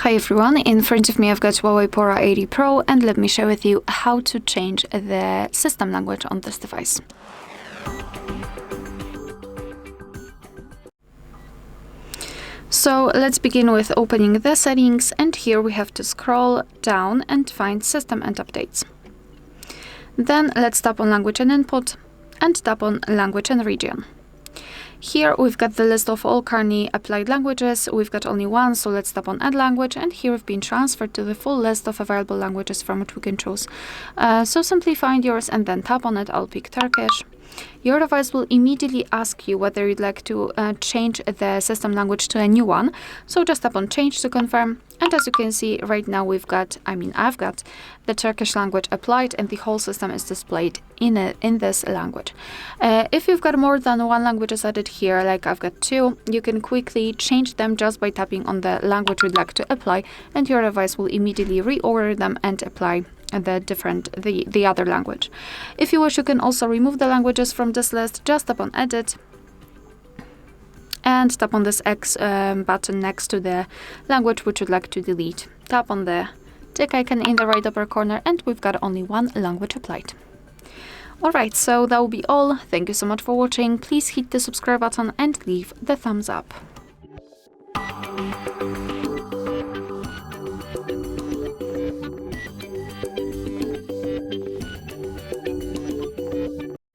Hi everyone, in front of me I've got HUAWEI Pura 80 Pro, and let me share with you how to change the system language on this device. So let's begin with opening the settings, and here we have to scroll down and find System and Updates. Then let's tap on Language and Input and tap on Language and Region. Here we've got the list of all currently applied languages. We've got only one, so let's tap on Add Language, and here we've been transferred to the full list of available languages from which we can choose. So simply find yours and then tap on it. I'll pick Turkish. Your device will immediately ask you whether you'd like to change the system language to a new one. So just tap on Change to confirm. And as you can see right now, I've got the Turkish language applied, and the whole system is displayed in this language. If you've got more than one languages added here, like I've got two, you can quickly change them just by tapping on the language you'd like to apply, and your device will immediately reorder them and apply the other language. If you wish, you can also remove the languages from this list. Just tap on Edit and tap on this X button next to the language which you'd like to delete. Tap on the tick icon in the right upper corner, and we've got only one language applied. Alright, so that will be all. Thank you so much for watching. Please hit the subscribe button and leave the thumbs up.